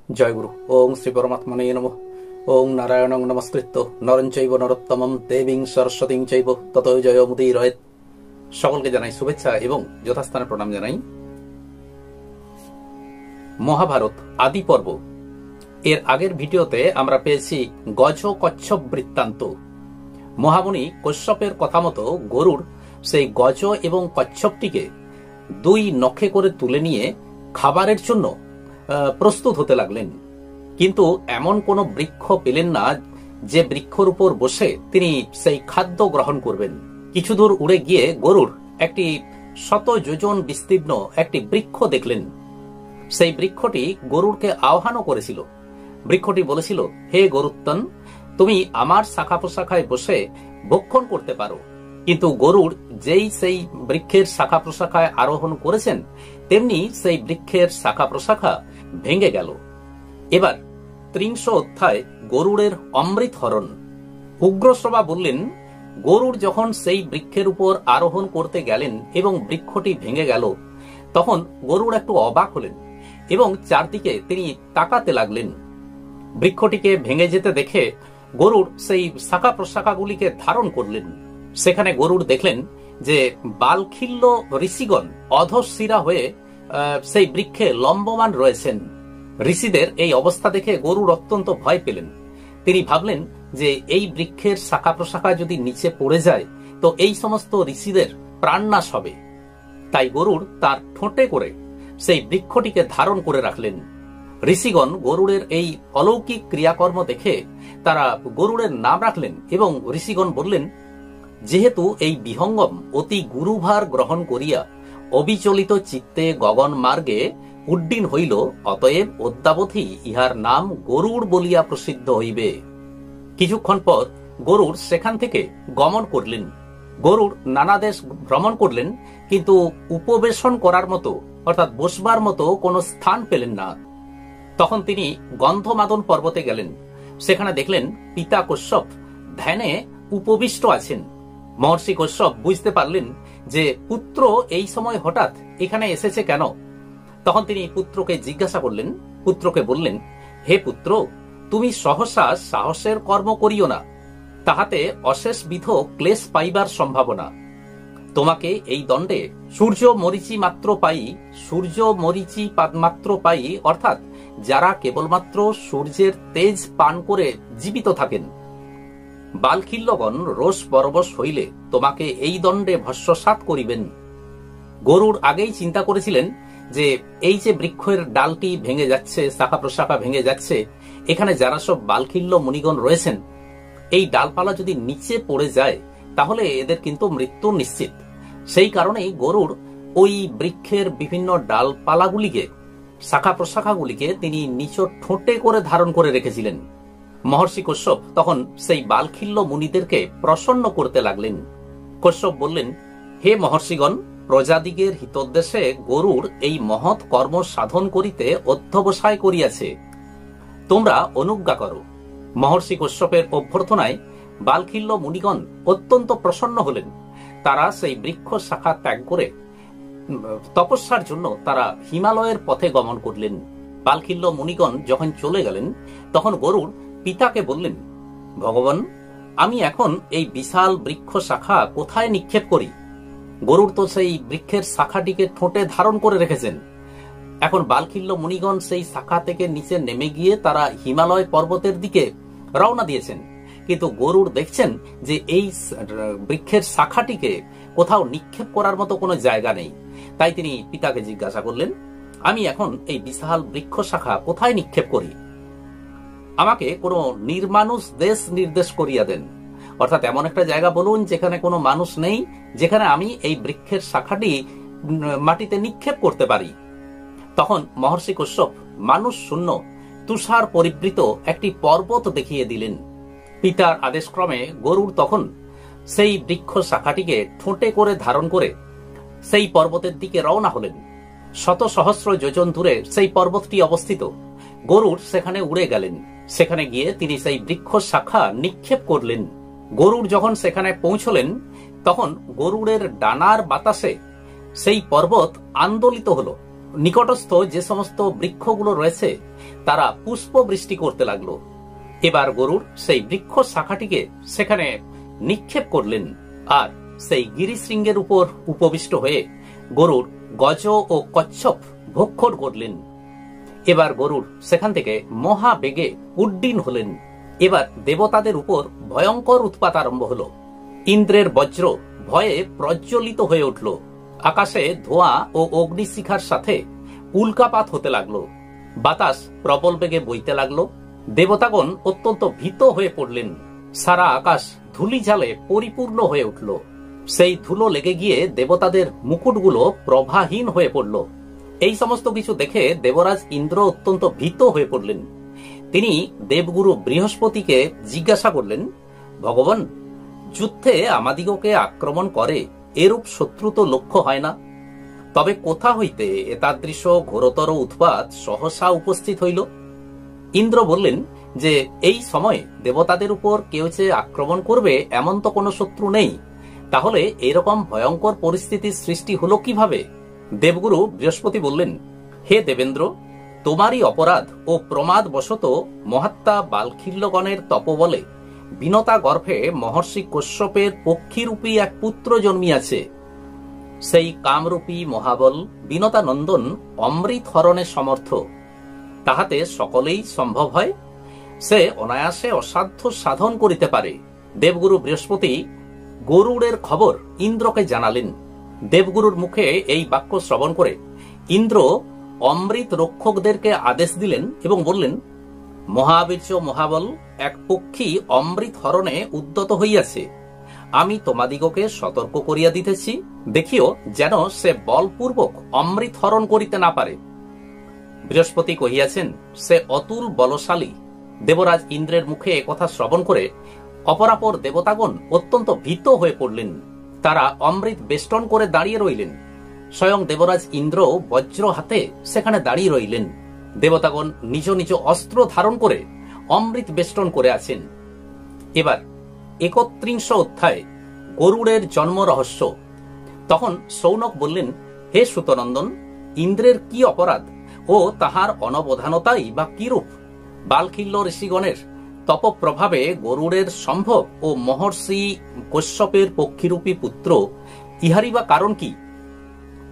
জয় গুরু। ওং শ্রী পরমাত্মনে নমঃ। ওং নারায়ণং নমস্কৃত্য নরং চৈব নরোত্তমং দেবীং সরস্বতীং চৈব ততো জয়মুদীরয়েৎ। সকলকে জানাই শুভেচ্ছা এবং যথাস্থানে প্রণাম জানাই। মহাভারত আদি পর্ব এর আগের ভিডিওতে আমরা পেয়েছি গজ কচ্ছপ বৃত্তান্ত। মহামুনি কশ্যপের কথা মতো গরুড় সেই গজ এবং কচ্ছপটিকে দুই নখে করে তুলে নিয়ে খাবারের জন্য প্রস্তুত হতে লাগলেন। কিন্তু এমন কোন বৃক্ষ পেলেন না যে বৃক্ষর উপর বসে তিনি সেই খাদ্য গ্রহণ করবেন। কিছু দূর উড়ে গিয়ে গরুড় একটি 100 যোজন বিস্তীর্ণ একটি বৃক্ষ দেখলেন। সেই বৃক্ষটি গরুড়কে আহ্বানও করেছিল। বৃক্ষটি বলেছিল, হে গরুত্তন, তুমি আমার শাখা প্রশাখায় বসে ভক্ষণ করতে পারো। কিন্তু গরুড় যেই সেই বৃক্ষের শাখা প্রশাখায় আরোহণ করেছেন তেমনি সেই বৃক্ষের শাখা প্রশাখা ভেঙে গেল। এবার 30 অধ্যায় গরুড়ের অমৃত হরণ। উগ্রশ্রবা বললেন, গরুড় যখন সেই বৃক্ষের উপর আরোহণ করতে গেলেন এবং বৃক্ষটি ভেঙে গেল, তখন গরুড় একটু অবাক হলেন এবং চারদিকে তিনি তাকাতে লাগলেন। বৃক্ষটিকে ভেঙে যেতে দেখে গরুড় সেই শাখা প্রশাখাগুলিকে ধারণ করলেন। সেখানে গরুড় দেখলেন যে বালখিল্য ঋষিগণ অধঃশিরা হয়ে সেই বৃক্ষে লম্বমান রয়েছেন। ঋষিদের এই অবস্থা দেখে গরুড় অত্যন্ত ভয় পেলেন। তিনি ভাবলেন যে এই বৃক্ষের শাখা প্রশাখা যদি নিচে পড়ে যায় তো এই সমস্ত ঋষিদের প্রাণনাশ হবে। তাই গরুড় তার ঠোঁটে করে সেই বৃক্ষটিকে ধারণ করে রাখলেন। ঋষিগণ গরুড়ের এই অলৌকিক ক্রিয়াকর্ম দেখে তারা গরুড়ের নাম রাখলেন এবং ঋষিগণ বললেন, যেহেতু এই বিহঙ্গম অতি গুরুভার গ্রহণ করিয়া অবিচলিত চিত্তে গগন মার্গে উড্ডীন হইল, অতএব অদ্যাবধি ইহার নাম গরুড় বলিয়া প্রসিদ্ধ হইবে। কিছুক্ষণ পর গরুড় সেখান থেকে গমন করলেন। গরুড় নানা দেশ ভ্রমণ করলেন, কিন্তু উপবেশন করার মতো অর্থাৎ বসবার মতো কোনো স্থান পেলেন না। তখন তিনি গন্ধমাদন পর্বতে গেলেন। সেখানে দেখলেন পিতা কশ্যপ ধ্যানে উপবিষ্ট আছেন। মহর্ষি কশ্যপ বুঝতে পারলেন যে পুত্র এই সময় হঠাৎ এখানে এসেছে কেন। তখন তিনি পুত্রকে জিজ্ঞাসা করলেন। পুত্রকে বললেন, হে পুত্র, তুমি সহসা সাহসের কর্ম করিও না, তাহাতে অশেষ বিধ ক্লেশ পাইবার সম্ভাবনা। তোমাকে এই দণ্ডে সূর্য মরিচি মাত্র পাই অর্থাৎ যারা কেবলমাত্র সূর্যের তেজ পান করে জীবিত থাকেন, বালখিল্যগণ রোষ পরবশ হইলে তোমাকে এই দণ্ডে ভস্মসাৎ করিবেন। গরুড় আগেই চিন্তা করেছিলেন যে এই যে বৃক্ষের ডালটি ভেঙে যাচ্ছে, শাখা প্রশাখা ভেঙে যাচ্ছে, এখানে যারা সব বালখিল্য মুনিগণ রয়েছেন, এই ডালপালা যদি নিচে পড়ে যায় তাহলে এদের কিন্তু মৃত্যু নিশ্চিত। সেই কারণেই গরুড় ওই বৃক্ষের বিভিন্ন ডালপালাগুলিকে, শাখা প্রশাখাগুলিকে তিনি নিচ ঠোঁটে করে ধারণ করে রেখেছিলেন। মহর্ষি কশ্যপ তখন সেই বালখিল্য মুনিদেরকে প্রসন্ন করতে লাগলেন। কশ্যপ বললেন, হে মহর্ষিগণ, প্রজাদিগের হিতোদ্দেশে গরুড় এই মহৎ কর্ম সাধন করিতে অধ্যবসায় করিয়াছে, তোমরা অনুজ্ঞা করো। মহর্ষি কশ্যপের অভ্যর্থনায় বালখিল্য মুনিগণ অত্যন্ত প্রসন্ন হলেন। তারা সেই বৃক্ষ শাখা ত্যাগ করে তপস্যার জন্য তারা হিমালয়ের পথে গমন করলেন। বালখিল্য মুনিগণ যখন চলে গেলেন তখন গরুড় পিতাকে বললেন, ভগবান, আমি এখন এই বিশাল বৃক্ষ শাখা কোথায় নিক্ষেপ করি? গরুড় তো সেই বৃক্ষের শাখাটিকে ঠোঁটে ধারণ করে রেখেছেন। এখন বালখিল্য মুনিগণ সেই শাখা থেকে নিচে নেমে গিয়ে তারা হিমালয় পর্বতের দিকে রওনা দিয়েছেন, কিন্তু গরুড় দেখছেন যে এই বৃক্ষের শাখাটিকে কোথাও নিক্ষেপ করার মতো কোনো জায়গা নেই। তাই তিনি পিতাকে জিজ্ঞাসা করলেন, আমি এখন এই বিশাল বৃক্ষ শাখা কোথায় নিক্ষেপ করি? আমাকে কোনো নির্মানুষ দেশ নির্দেশ করিয়া দেন, অর্থাৎ এমন একটা জায়গা বলুন যেখানে কোনো মানুষ নেই, যেখানে আমি এই বৃক্ষের শাখাটি মাটিতে নিক্ষেপ করতে পারি। তখন মহর্ষি কশ্যপ মানুষ শূন্য তুষার পরিবৃত একটি পর্বত দেখিয়ে দিলেন। পিতার আদেশক্রমে গরুড় তখন সেই বৃক্ষ শাখাটিকে ঠোঁটে করে ধারণ করে সেই পর্বতের দিকে রওনা হলেন। 100 সহস্র যোজন দূরে সেই পর্বতটি অবস্থিত। গরুড় সেখানে উড়ে গেলেন। সেখানে গিয়ে তিনি সেই বৃক্ষ শাখা নিক্ষেপ করলেন। গরুড় যখন সেখানে পৌঁছলেন তখন গরুড়ের ডানার বাতাসে সেই পর্বত আন্দোলিত হল নিকটস্থ যে সমস্ত বৃক্ষগুলো রয়েছে তারা পুষ্প বৃষ্টি করতে লাগলো। এবার গরুর সেই বৃক্ষ শাখাটিকে সেখানে নিক্ষেপ করলেন আর সেই গিরিশৃঙ্গের উপর উপবিষ্ট হয়ে গরুর গজ ও কচ্ছপ ভক্ষণ করলেন। এবার গরুর সেখান থেকে মহাবেগে উড্ডীন হলেন। এবার দেবতাদের উপর ভয়ঙ্কর উৎপাত আরম্ভ হল। ইন্দ্রের বজ্র ভয়ে প্রজ্বলিত হয়ে উঠল। আকাশে ধোঁয়া ও অগ্নিশিখার সাথে উল্কাপাত হতে লাগলো। বাতাস প্রবল বেগে বইতে লাগলো। দেবতাগণ অত্যন্ত ভীত হয়ে পড়লেন। সারা আকাশ ধূলিঝালে পরিপূর্ণ হয়ে উঠল। সেই ধুলো লেগে গিয়ে দেবতাদের মুকুটগুলো প্রভাহীন হয়ে পড়ল। এই সমস্ত কিছু দেখে দেবরাজ ইন্দ্র অত্যন্ত ভীত হয়ে পড়লেন। তিনি দেবগুরু বৃহস্পতিকে জিজ্ঞাসা করলেন, ভগবান, যুদ্ধে আমাদিগকে আক্রমণ করে এরূপ শত্রু তো লক্ষ্য হয় না, তবে কোথা হইতে এতাদৃশ ঘোরতর উৎপাত সহসা উপস্থিত হইল? ইন্দ্র বললেন যে এই সময় দেবতাদের উপর কেউ যে আক্রমণ করবে এমন তো কোনো শত্রু নেই, তাহলে এরকম ভয়ঙ্কর পরিস্থিতির সৃষ্টি হলো কিভাবে? দেবগুরু বৃহস্পতি বললেন, হে দেবেন্দ্র, তোমারই অপরাধ ও প্রমাদ বশত মহাত্মা বালখিল্যগণের তপবলে বিনতা গর্ভে মহর্ষি কশ্যপের পক্ষীরূপী এক পুত্র জন্মিয়াছে। সেই কামরূপী মহাবল বিনতা নন্দন অমৃত হরণে সমর্থ। তাহাতে সকলেই সম্ভব হয়। সে অনায়াসে অসাধ্য সাধন করিতে পারে। দেবগুরু বৃহস্পতি গরুড়ের খবর ইন্দ্রকে জানালেন। দেবগুরুর মুখে এই বাক্য শ্রবণ করে ইন্দ্র অমৃত রক্ষকদেরকে আদেশ দিলেন এবং বললেন, মহাবীর্য মহাবল এক পক্ষী অমৃত হরণে উদ্যত হইয়াছে। আমি তোমাদিগকে সতর্ক করিয়া দিতেছি, দেখিও যেন সে বলপূর্বক অমৃত হরণ করিতে না পারে। বৃহস্পতি কহিয়াছেন, সে অতুল বলশালী। দেবরাজ ইন্দ্রের মুখে একথা শ্রবণ করে অপরাপর দেবতাগণ অত্যন্ত ভীত হয়ে পড়লেন। তারা অমৃত বেষ্টন করে দাঁড়িয়ে রইলেন। স্বয়ং দেবরাজ ইন্দ্র বজ্র হাতে সেখানে দাঁড়িয়ে রইলেন। দেবতাগণ নিজ নিজ অস্ত্র ধারণ করে অমৃত বেষ্টন করে আছেন। এবার ৩১ অধ্যায় গরুড়ের জন্ম রহস্য। তখন সৌনক বললেন, হে সুতনন্দন, ইন্দ্রের কি অপরাধ ও তাহার অনবধানতাই বা কিরূপ? বালখিল্য ঋষিগণের তপপ্রভাবে গরুড়ের সম্ভব ও মহর্ষি কশ্যপের পক্ষীরূপী পুত্র, ইহারই বা কারণ কি?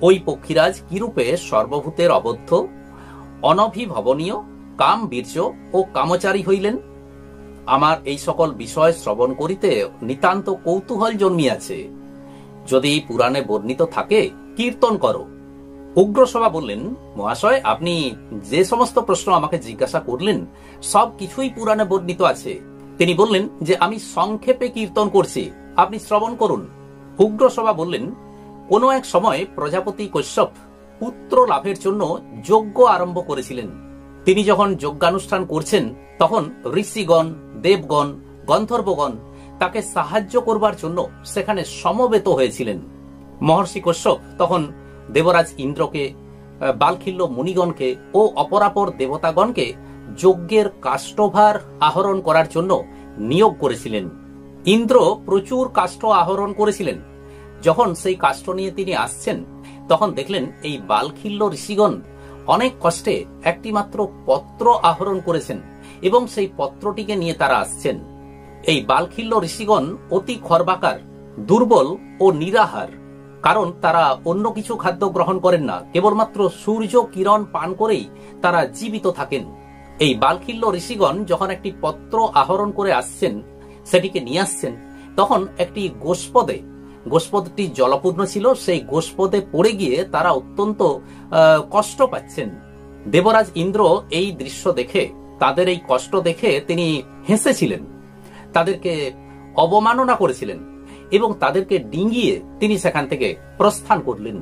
ওই পক্ষীরাজ কিরূপে সর্বভূতের অবদ্ধ, অনভিভবনীয়, কাম বীর্য ও কামচারী হইলেন? আমার এই সকল বিষয় শ্রবণ করিতে নিতান্ত কৌতূহল জন্মিয়াছে। যদি পুরাণে বর্ণিত থাকে কীর্তন করো। উগ্রসভা বললেন, মহাশয়, আপনি যে সমস্ত প্রশ্ন আমাকে জিজ্ঞাসা করলেন সব কিছুই পুরাণে বর্ণিত আছে। তিনি বললেন যে আমি সংক্ষেপে কীর্তন করছি, আপনি শ্রবণ করুন। উগ্রসভা বললেন, কোনো এক সময় প্রজাপতি কশ্যপ পুত্র লাভের জন্য যজ্ঞ আরম্ভ করেছিলেন। তিনি যখন যজ্ঞানুষ্ঠান করছেন তখন ঋষিগণ, দেবগণ, গন্ধর্বগণ তাকে সাহায্য করবার জন্য সেখানে সমবেত হয়েছিলেন। মহর্ষি কশ্যপ তখন দেবরাজ ইন্দ্রকে, বালখিল্য মুনিগণকে ও অপরাপর দেবতাগণকে যজ্ঞের কাষ্ঠভার আহরণ করার জন্য নিয়োগ করেছিলেন। ইন্দ্র প্রচুর কাষ্ঠ আহরণ করেছিলেন। যখন সেই কাষ্ঠ নিয়ে তিনি আসছেন তখন দেখলেন এই বালখিল্য ঋষিগণ অনেক কষ্টে একটি মাত্র পত্র আহরণ করেছেন এবং সেই পত্রটিকে নিয়ে তারা আসছেন। এই বালখিল্য ঋষিগণ অতি খর্বাকার, দুর্বল ও নিরাহার, কারণ তারা অন্য কিছু খাদ্য গ্রহণ করেন না, কেবলমাত্র সূর্য কিরণ পান করেই তারা জীবিত থাকেন। এই বালখিল্য ঋষিগণ যখন একটি পত্র আহরণ করে আসছেন, সেটিকে নিয়ে আসছেন, তখন একটি গোষ্পদে, গোষ্পদটি জলপূর্ণ ছিল, সেই গোষ্পদে পড়ে গিয়ে তারা অত্যন্ত কষ্ট পাচ্ছেন। দেবরাজ ইন্দ্র এই দৃশ্য দেখে, তাদের এই কষ্ট দেখে তিনি হেসেছিলেন, তাদেরকে অবমাননা করেছিলেন এবং তাদেরকে ডিঙ্গিয়ে তিনি সেখান থেকে প্রস্থান করলেন।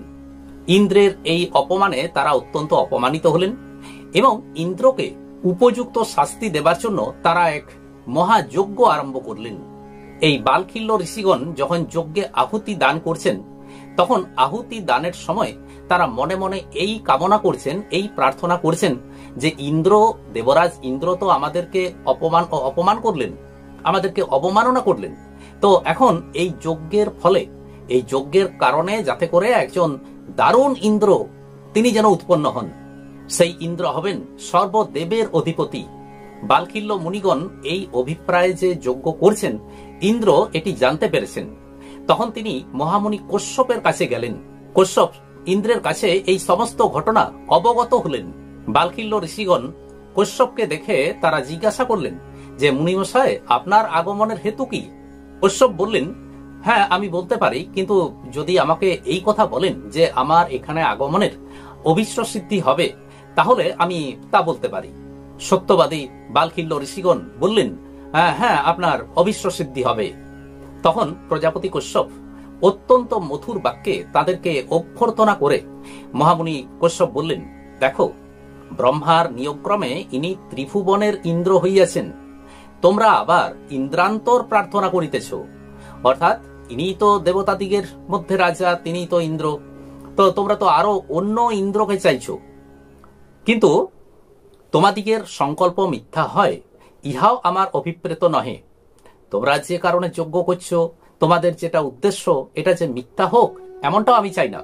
ইন্দ্রের এই অপমানে তারা অত্যন্ত অপমানিত হলেন এবং ইন্দ্রকে উপযুক্ত শাস্তি দেবার জন্য তারা এক মহাযজ্ঞ আরম্ভ করলেন। এই বালখিল্য ঋষিগণ যখন যজ্ঞে আহুতি দান করছেন, তখন আহুতি দানের সময় তারা মনে মনে এই কামনা করছেন, এই প্রার্থনা করছেন যে ইন্দ্র, দেবরাজ ইন্দ্র তো আমাদেরকে অপমান করলেন, আমাদেরকে অবমাননা করলেন। তো এখন এই যজ্ঞের ফলে, এই যজ্ঞের কারণে যাতে করে একজন দারুণ ইন্দ্র তিনি যেন উৎপন্ন হন। সেই ইন্দ্র হবেন সর্বদেবের অধিপতি। বালখিল্য মুনিগণ এই অভিপ্রায় যে যজ্ঞ করছেন, ইন্দ্র এটি জানতে পেরেছেন। তখন তিনি মহামুনি কশ্যপের কাছে গেলেন। কশ্যপ ইন্দ্রের কাছে এই সমস্ত ঘটনা অবগত হলেন। বালখিল্য ঋষিগণ কশ্যপকে দেখে তারা জিজ্ঞাসা করলেন যে, মুনিমশাই, আপনার আগমনের হেতু কি? কশ্যপ বললেন, হ্যাঁ, আমি বলতে পারি, কিন্তু যদি আমাকে এই কথা বলেন যে আমার এখানে আগমনের অভীষ্ট সিদ্ধি হবে, তাহলে আমি তা বলতে পারি। সত্যবাদী বালখিল্য ঋষিগণ বললেন, হ্যাঁ, আপনার অভীষ্ট সিদ্ধি হবে। তখন প্রজাপতি কশ্যপ অত্যন্ত মধুর বাক্যে তাদেরকে অভ্যর্থনা করে মহামুনি কশ্যপ বললেন, দেখো, ব্রহ্মার নিয়োগক্রমে ইনি ত্রিভুবনের ইন্দ্র হইয়াছেন। তোমরা আবার ইন্দ্রান্তর প্রার্থনা করিতেছ, অর্থাৎ ইনি তো দেবতাদিগের মধ্যে রাজা, তিনি তো ইন্দ্র, তো তোমরা তো আরো অন্য ইন্দ্রকে চাইছ। কিন্তু তোমাদিগের সংকল্প মিথ্যা হয়, ইহাও আমার অভিপ্রেত নহে। তোমরা যে কারণে যজ্ঞ করছ, তোমাদের যেটা উদ্দেশ্য, এটা যে মিথ্যা হোক, এমনটাও আমি চাই না।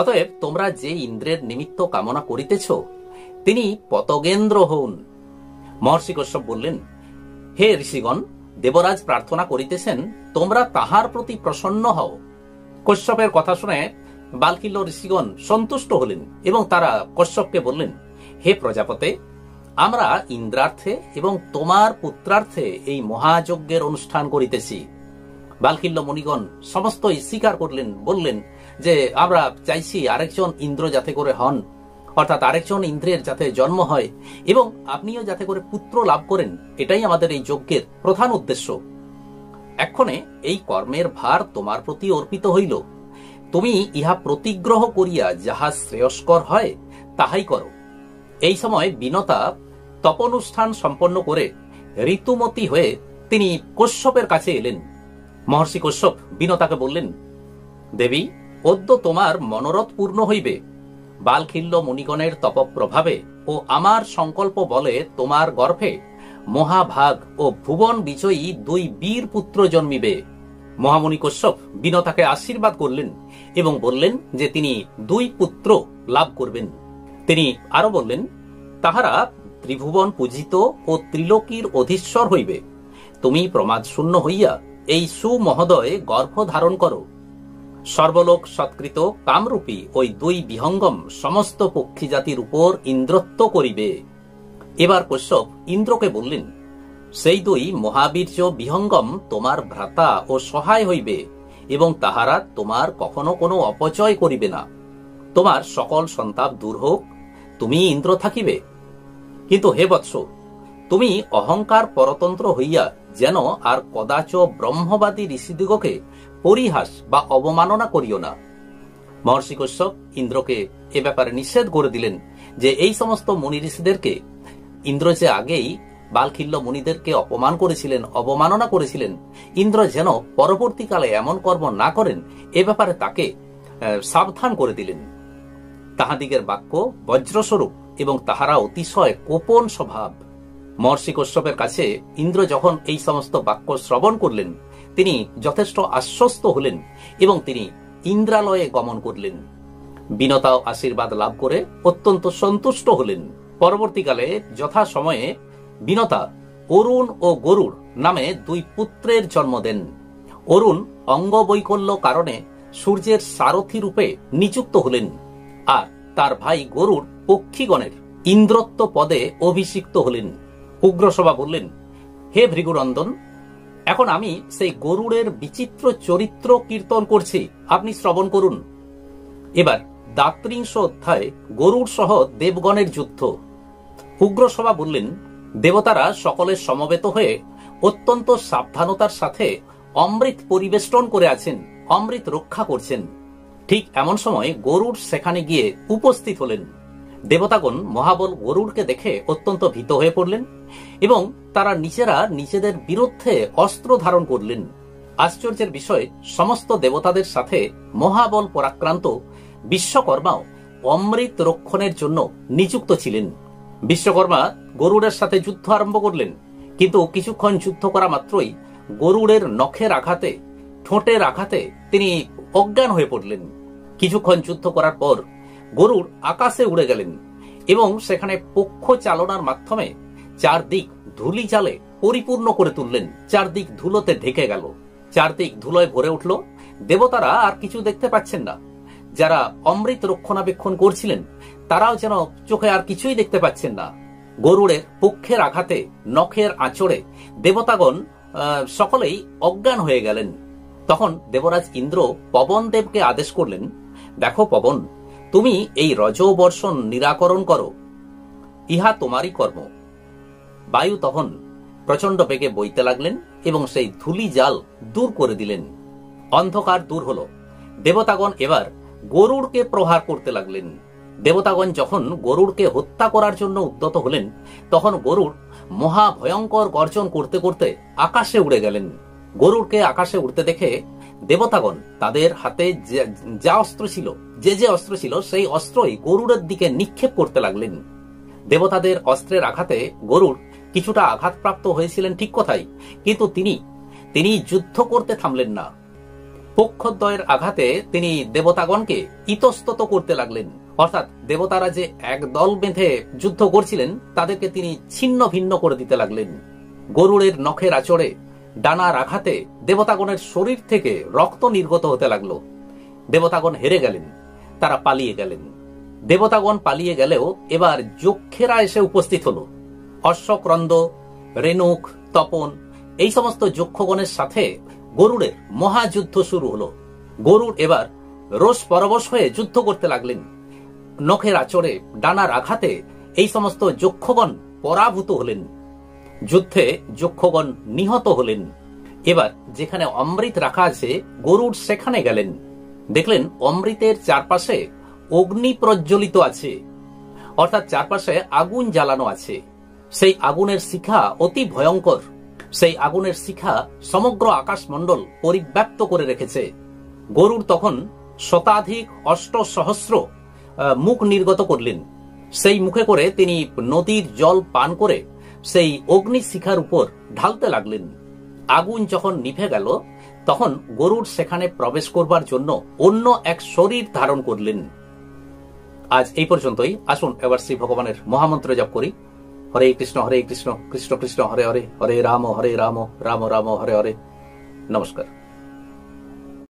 অতএব তোমরা যে ইন্দ্রের নিমিত্ত কামনা করিতেছ, তিনি পতগেন্দ্র হউন। মহর্ষি কশ্যপ বললেন, হে ঋষিগণ, দেবরাজ প্রার্থনা করিতেছেন, তোমরা তাহার প্রতি প্রসন্ন হও। কশ্যপের কথা শুনে বালখিল্য ঋষিগণ সন্তুষ্ট হলেন এবং তারা কশ্যপকে বললেন, হে প্রজাপতে, আমরা ইন্দ্রার্থে এবং তোমার পুত্রার্থে এই মহাযজ্ঞের অনুষ্ঠান করিতেছি। বালখিল্য মুনিগণ সমস্তই স্বীকার করলেন, বললেন যে আমরা চাইছি আরেকজন ইন্দ্র যাতে করে হন, অর্থাৎ আরেকজন ইন্দ্রের যাতে জন্ম হয় এবং আপনিও যাতে করে পুত্র লাভ করেন, এটাই আমাদের এই যজ্ঞের প্রধান উদ্দেশ্য। এক্ষণে এই কর্মের ভার তোমার প্রতি অর্পিত হইল। তুমি ইহা প্রতিগ্রহ করিয়া যাহা শ্রেয়স্কর হয় তাহাই করো। এই সময় বিনতা তপনুষ্ঠান সম্পন্ন করে ঋতুমতী হয়ে তিনি কশ্যপের কাছে এলেন। মহর্ষি কশ্যপ বিনতাকে বললেন, দেবী, অদ্য তোমার মনোরথ পূর্ণ হইবে। বালখিল্য মুনিগণের তপপ্রভাবে ও আমার সংকল্প বলে তোমার গর্ভে মহাভাগ ও ভুবন বিজয়ী দুই বীর পুত্র জন্মিবে। মহামুনি কশ্যপ বিনতাকে আশীর্বাদ করলেন এবং বললেন যে তিনি দুই পুত্র লাভ করবেন। তিনি আরো বললেন, তাহারা ত্রিভুবন পূজিত ও ত্রিলোকীর অধীশ্বর হইবে। তুমি প্রমাদ শূন্য হইয়া এই সুমহোদয় গর্ভ ধারণ করো। সর্বলোক সৎকৃত কামরূপী ওই দুই বিহঙ্গম সমস্ত পক্ষী জাতির উপর ইন্দ্রত্ব করিবে। এবার কশ্যপ ইন্দ্রকে বললেন, সেই দুই মহাবীর্য বিহঙ্গম তোমার ভ্রাতা ও সহায় হইবে এবং তাহারা তোমার কখনো কোনো অপচয় করিবে না। তোমার সকল সন্তাপ দূর হোক, তুমি ইন্দ্র থাকিবে। কিন্তু হে বৎস, তুমি অহংকার পরতন্ত্র হইয়া যেন আর কদাচ ব্রহ্মবাদী ঋষিদিগকে পরিহাস বা অবমাননা করিও না। মহর্ষি কশ্যপ ইন্দ্রকে এ ব্যাপারে নিষেধ করে দিলেন যে এই সমস্ত মুনি ঋষিদেরকে ইন্দ্র যে আগেই বালখিল্য মুনিদেরকে অপমান করেছিলেন, অবমাননা করেছিলেন, ইন্দ্র যেন পরবর্তীকালে এমন কর্ম না করেন, এ ব্যাপারে তাকে সাবধান করে দিলেন। তাহাদিগের বাক্য বজ্রস্বরূপ এবং তাহারা অতিশয় কোপন স্বভাব। মহর্ষি কশ্যপের কাছে ইন্দ্র যখন এই সমস্ত বাক্য শ্রবণ করলেন, তিনি যথেষ্ট আশ্বস্ত হলেন এবং তিনি ইন্দ্রালয়ে গমন করলেন। বিনতাও আশীর্বাদ লাভ করে অত্যন্ত সন্তুষ্ট হলেন। পরবর্তীকালে যথা সময়ে বিনতা অরুণ ও গরুড় নামে দুই পুত্রের জন্ম দেন। অরুণ অঙ্গবৈকল্য কারণে সূর্যের সারথী রূপে নিযুক্ত হলেন, আর তার ভাই গরুড় পক্ষীগণের ইন্দ্রত্ব পদে অভিষিক্ত হলেন। উগ্রসভা বললেন, হে ভৃগুনন্দন, এখন আমি সেই গরুড়ের বিচিত্র চরিত্র কীর্তন করছি, আপনি শ্রবণ করুন। এবার দাত্রিংশ অধ্যায় গরুড় সহ দেবগণের যুদ্ধ। উগ্রসভা বললেন, দেবতারা সকলে সমবেত হয়ে অত্যন্ত সাবধানতার সাথে অমৃত পরিবেষ্টন করে আছেন, অমৃত রক্ষা করছেন। ঠিক এমন সময় গরুড় সেখানে গিয়ে উপস্থিত হলেন। দেবতাগণ মহাবল গরুড়কে দেখে অত্যন্ত ভীত হয়ে পড়লেন এবং তারা নিজেরা নিজেদের বিরুদ্ধে অস্ত্র ধারণ করলেন। আশ্চর্যের বিষয়, সমস্ত দেবতাদের সাথে মহাবল পরাক্রান্ত বিশ্বকর্মাও অমৃত রক্ষণের জন্য নিযুক্ত ছিলেন। বিশ্বকর্মা গরুড়ের সাথে যুদ্ধ আরম্ভ করলেন, কিন্তু কিছুক্ষণ যুদ্ধ করা মাত্রই গরুড়ের নখের আঘাতে, ঠোঁটের আঘাতে তিনি অজ্ঞান হয়ে পড়লেন। কিছুক্ষণ যুদ্ধ করার পর গরুড় আকাশে উড়ে গেলেন এবং সেখানে পক্ষ চালনার মাধ্যমে চারদিক ধুলি জালে পরিপূর্ণ করে তুললেন। চারদিক ধুলোতে ঢেকে গেল, চারদিক ধুলোয় ভরে উঠল। দেবতারা আর কিছু দেখতে পাচ্ছেন না। যারা অমৃত রক্ষণাবেক্ষণ করছিলেন তারাও যেন চোখে আর কিছুই দেখতে পাচ্ছেন না। গরুড়ের পক্ষের আঘাতে, নখের আঁচড়ে দেবতাগণ সকলেই অজ্ঞান হয়ে গেলেন। তখন দেবরাজ ইন্দ্র পবন দেবকে আদেশ করলেন, দেখো পবন, তুমি এই রজবর্ষণ নিরাকরণ করো, ইহা তোমারই কর্ম। বায়ু তখন প্রচন্ড বেগে বইতে লাগলেন এবং সেই ধুলি জাল দূর করে দিলেন। অন্ধকার দূর হল। দেবতাগণ এবার গরুড়কে প্রহার করতে লাগলেন। দেবতাগণ যখন গরুড়কে হত্যা করার জন্য উদ্যত হলেন, তখন গরুড় মহা ভয়ঙ্কর গর্জন করতে করতে আকাশে উড়ে গেলেন। গরুড়কে আকাশে উড়তে দেখে দেবতাগণ তাদের হাতে যে অস্ত্র ছিল সেই অস্ত্রই গরুড়ের দিকে নিক্ষেপ করতে লাগলেন। দেবতাদের অস্ত্রের আঘাতে গরুড় কিছুটা আঘাতপ্রাপ্ত হয়েছিলেন ঠিক কথাই, কিন্তু তিনি যুদ্ধ করতে থামলেন না। পক্ষদ্বয়ের আঘাতে তিনি দেবতাগণকে ইতস্তত করতে লাগলেন। অর্থাৎ দেবতারা যে এক দল বেঁধে যুদ্ধ করছিলেন তাদেরকে তিনি ছিন্ন ভিন্ন করে দিতে লাগলেন। গরুড়ের নখের আঁচড়ে, ডানার আঘাতে দেবতাগণের শরীর থেকে রক্ত নির্গত হতে লাগল। দেবতাগণ হেরে গেলেন, তারা পালিয়ে গেলেন। দেবতাগণ পালিয়ে গেলেও এবার যক্ষেরা এসে উপস্থিত হল। অশ্বক্রন্দ, রেণুক, তপন এই সমস্ত যক্ষগণের সাথে গরুড়ের মহাযুদ্ধ শুরু হলো। গরুড় এবার রোষ পরবশ হয়ে যুদ্ধ করতে লাগলেন। নখের আঁচড়ে, ডানার আঘাতে এই সমস্ত যক্ষগণ পরাভূত হলেন। যুদ্ধে যক্ষগণ নিহত হলেন। এবার যেখানে অমৃত রাখা আছে গরুড় সেখানে গেলেন। দেখলেন অমৃতের চারপাশে অগ্নি প্রজ্বলিত আছে, অর্থাৎ চারপাশে আগুন জ্বালানো আছে। সেই আগুনের শিখা অতি ভয়ঙ্কর। সেই আগুনের শিখা সমগ্র আকাশমণ্ডল পরিব্যাপ্ত করে রেখেছে। গরুড় তখন শতাধিক অষ্টসহস্র মুখ নির্গত করলেন। সেই মুখে করে তিনি নদীর জল পান করে সেই অগ্নি শিখার উপর ঢালতে লাগলেন। আগুন যখন নিভে গেল তখন গরুড় সেখানে প্রবেশ করবার জন্য অন্য এক শরীর ধারণ করলেন। আজ এই পর্যন্তই। আসুন এবার শ্রী ভগবানের মহামন্ত্র জপ করি। হরে কৃষ্ণ কৃষ্ণ কৃষ্ণ হরে হরে, হরে রাম রাম রাম হরে হরে। নমস্কার।